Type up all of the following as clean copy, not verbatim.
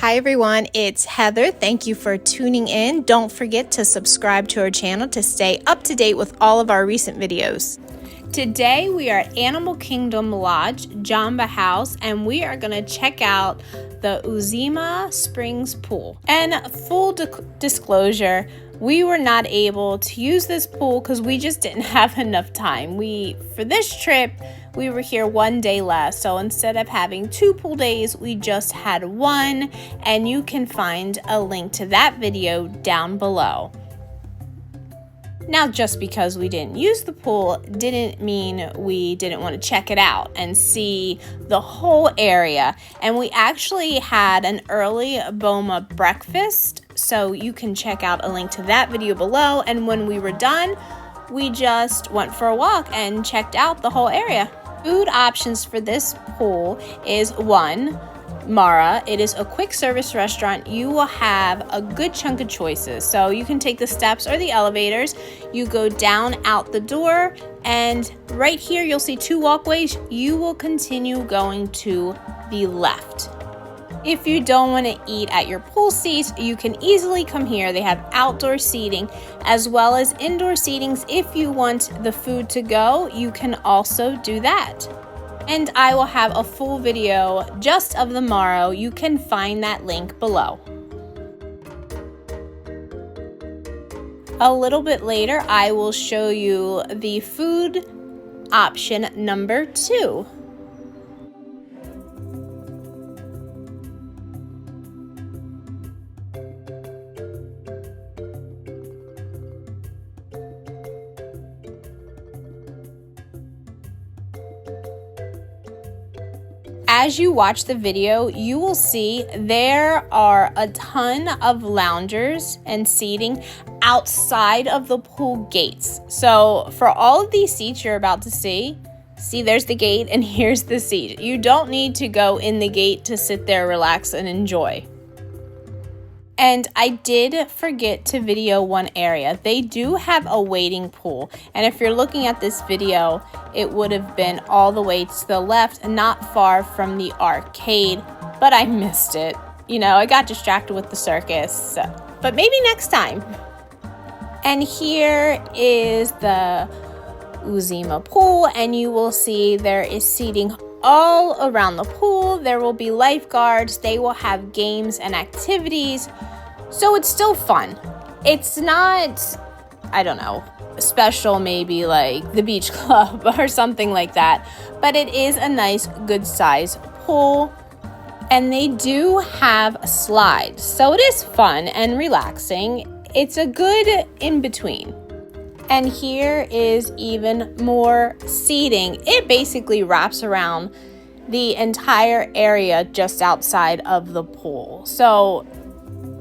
Hi everyone, it's Heather. Thank you for tuning in. Don't forget to subscribe to our channel to stay up to date with all of our recent videos. Today we are at Animal Kingdom Lodge, Jambo House, and we are going to check out the Uzima Springs pool. And full disclosure, we were not able to use this pool because we just didn't have enough time. For this trip, we were here one day less, so instead of having 2 pool days, we just had 1, and you can find a link to that video down below. Now, just because we didn't use the pool didn't mean we didn't want to check it out and see the whole area. And we actually had an early Boma breakfast, so you can check out a link to that video below. And when we were done, we just went for a walk and checked out the whole area. Food options for this pool is 1, Mara. It is a quick service restaurant. You will have a good chunk of choices. So you can take the steps or the elevators. You go down out the door, and right here you'll see 2 walkways. You will continue going to the left. If you don't want to eat at your pool seats, you can easily come here. They have outdoor seating as well as indoor seatings. If you want the food to go, you can also do that. And I will have a full video just of the Morrow. You can find that link below. A little bit later, I will show you the food option number 2. As you watch the video, you will see there are a ton of loungers and seating outside of the pool gates. So for all of these seats you're about to see, there's the gate and here's the seat. You don't need to go in the gate to sit there, relax, and enjoy. And I did forget to video one area. They do have a wading pool. And if you're looking at this video, it would have been all the way to the left, not far from the arcade, but I missed it. You know, I got distracted with the circus, but maybe next time. And here is the Uzima pool, and you will see there is seating all around the pool. There will be lifeguards. They will have games and activities. So it's still fun. It's not, I don't know, special maybe like the beach club or something like that. But it is a nice, good size pool. And they do have slides. So it is fun and relaxing. It's a good in-between. And here is even more seating. It basically wraps around the entire area just outside of the pool. So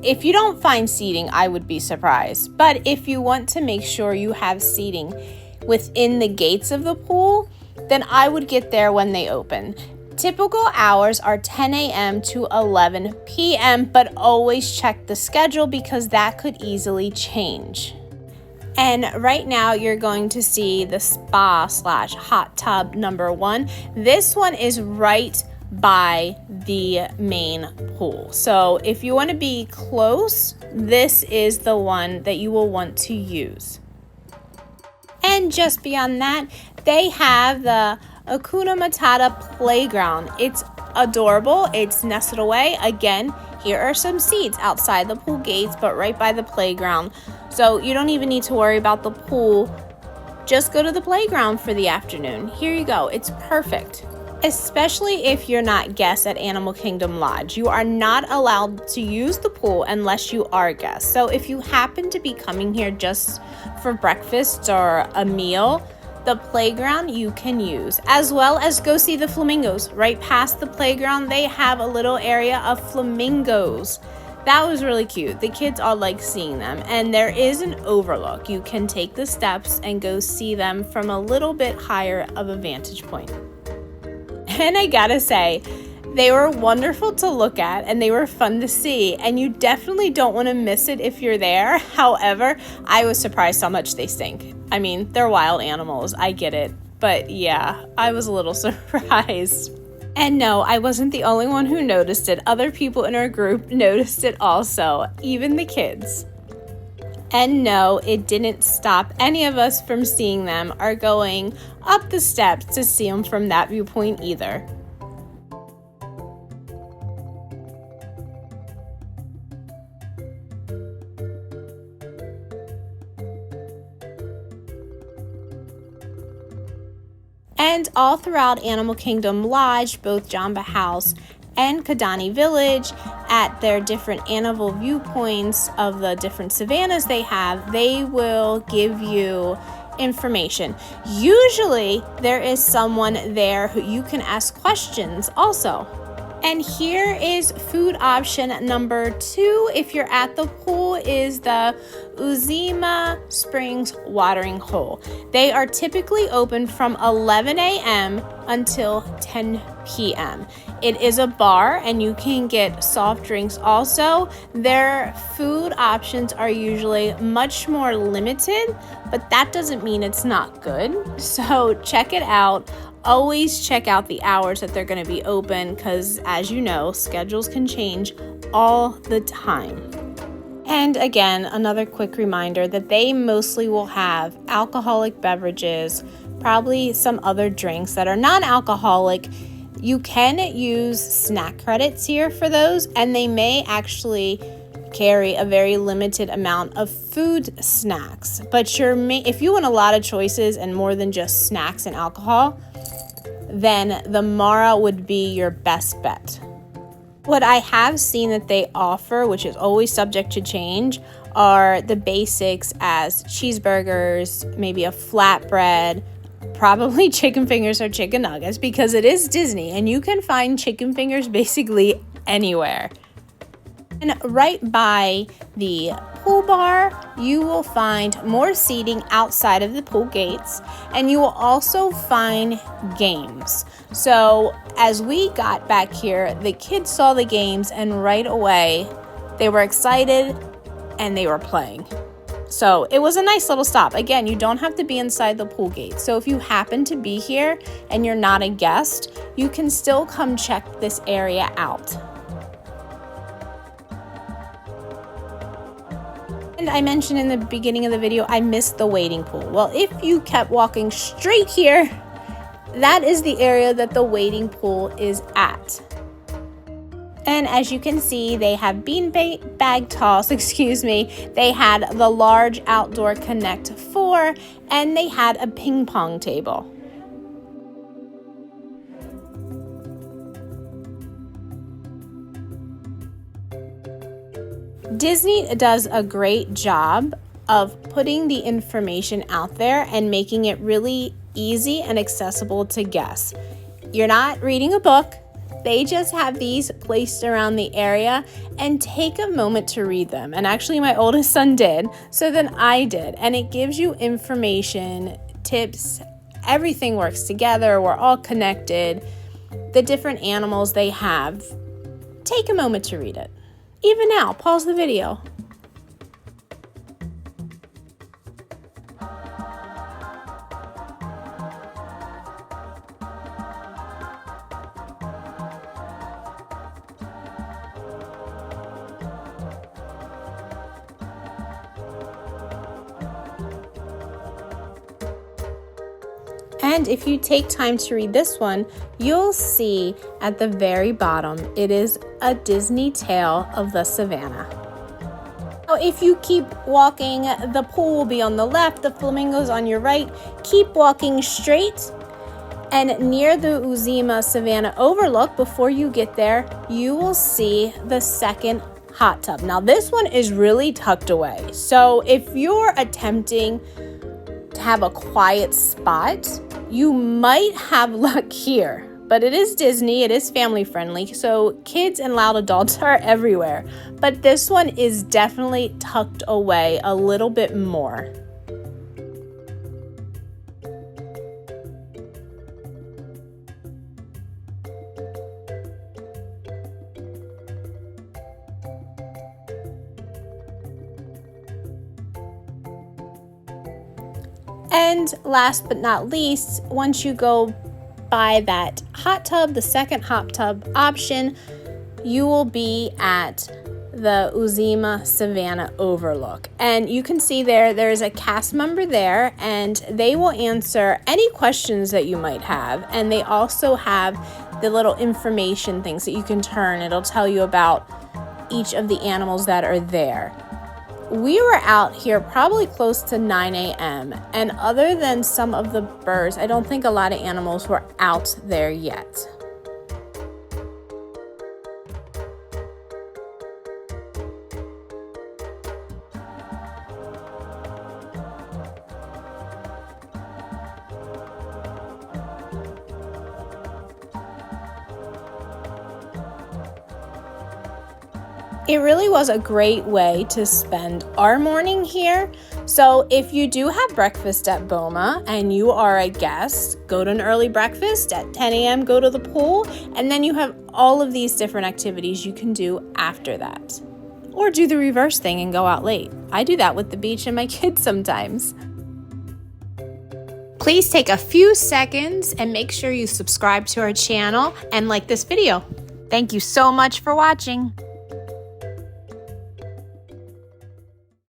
if you don't find seating, I would be surprised. But if you want to make sure you have seating within the gates of the pool, then I would get there when they open. Typical hours are 10 a.m. to 11 p.m., but always check the schedule because that could easily change. And right now you're going to see the spa/hot tub number 1. This one is right by the main pool. So if you want to be close, this is the one that you will want to use. And just beyond that, they have the Hakuna Matata playground. It's adorable. It's nestled away. Again, here are some seats outside the pool gates, but right by the playground. So you don't even need to worry about the pool. Just go to the playground for the afternoon. Here you go. It's perfect. Especially if you're not guests at Animal Kingdom Lodge. You are not allowed to use the pool unless you are guests. So if you happen to be coming here just for breakfast or a meal, the playground you can use, as well as go see the flamingos. Right past the playground, they have a little area of flamingos. That was really cute. The kids all like seeing them. And there is an overlook. You can take the steps and go see them from a little bit higher of a vantage point. And I gotta say, they were wonderful to look at and they were fun to see, and you definitely don't want to miss it if you're there. However, I was surprised how much they stink. I mean, they're wild animals, I get it, but yeah, I was a little surprised. And no, I wasn't the only one who noticed it. Other people in our group noticed it also, even the kids. And no, it didn't stop any of us from seeing them or going up the steps to see them from that viewpoint either. And all throughout Animal Kingdom Lodge, both Jambo House and Kidani Village, at their different animal viewpoints of the different savannas they have, they will give you information. Usually there is someone there who you can ask questions also. And here is food option number 2 if you're at the pool is the Uzima Springs Watering Hole. They are typically open from 11 a.m. until 10 p.m. It is a bar and you can get soft drinks also. Their food options are usually much more limited, but that doesn't mean it's not good. So check it out. Always check out the hours that they're going to be open because, as you know, schedules can change all the time. And again, another quick reminder that they mostly will have alcoholic beverages, probably some other drinks that are non-alcoholic. You can use snack credits here for those, and they may actually carry a very limited amount of food snacks. But if you want a lot of choices and more than just snacks and alcohol, then the Mara would be your best bet. What I have seen that they offer, which is always subject to change, are the basics as cheeseburgers, maybe a flatbread, probably chicken fingers or chicken nuggets because it is Disney and you can find chicken fingers basically anywhere. And right by the pool bar, you will find more seating outside of the pool gates, and you will also find games. So as we got back here, the kids saw the games and right away they were excited and they were playing. So it was a nice little stop. Again, you don't have to be inside the pool gate. So if you happen to be here and you're not a guest, you can still come check this area out. And I mentioned in the beginning of the video, I missed the wading pool. Well, if you kept walking straight here, that is the area that the wading pool is at. And as you can see, they have beanbag toss, they had the large outdoor Connect 4, and they had a ping pong table. Disney does a great job of putting the information out there and making it really easy and accessible to guests. You're not reading a book. They just have these placed around the area and take a moment to read them. And actually my oldest son did, so then I did. And it gives you information, tips, everything works together. We're all connected. The different animals they have. Take a moment to read it. Even now, pause the video. And if you take time to read this one, you'll see at the very bottom, it is a Disney tale of the Savanna. So if you keep walking, the pool will be on the left, the flamingos on your right. Keep walking straight, and near the Uzima Savanna overlook, before you get there, you will see the second hot tub. Now this one is really tucked away. So if you're attempting to have a quiet spot, you might have luck here, but it is Disney, it is family friendly, so kids and loud adults are everywhere. But this one is definitely tucked away a little bit more. And last but not least, once you go by that hot tub, the second hot tub option, you will be at the Uzima Savanna overlook. And you can see there's a cast member there, and they will answer any questions that you might have. And they also have the little information things that you can turn. It'll tell you about each of the animals that are there. We were out here probably close to 9 a.m. and other than some of the birds, I don't think a lot of animals were out there yet. It really was a great way to spend our morning here. So if you do have breakfast at Boma and you are a guest, go to an early breakfast at 10 a.m., go to the pool, and then you have all of these different activities you can do after that. Or do the reverse thing and go out late. I do that with the beach and my kids sometimes. Please take a few seconds and make sure you subscribe to our channel and like this video. Thank you so much for watching.